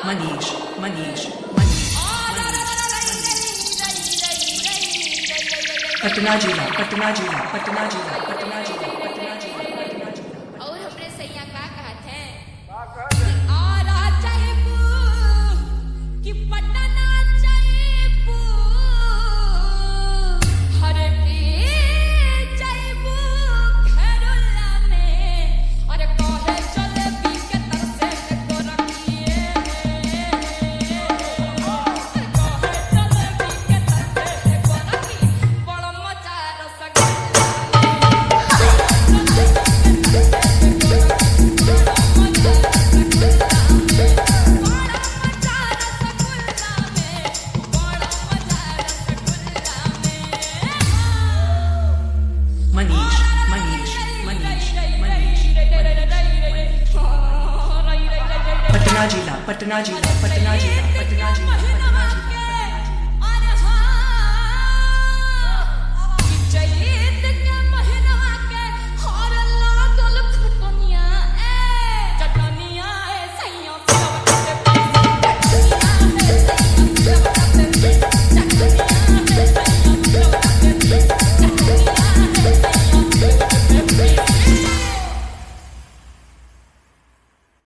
मनीष मनीष पटना जिला पटना जिला पटना जिला पटना जिला पटना जिला पटना जिला। और हमरे सैया का कहत है और चाहेबू कि पटना चाहेबू हर के चाहेबू खेरुला में और कहे चले पी के तरसे को रखिए कहे चले पी के तरसे को रखी बड़ा मजा रसगुल्ला मनीष मनीष मनीष मनीष पटना जिला पटना जिला पटना जिला पटना जिला पटना जिला।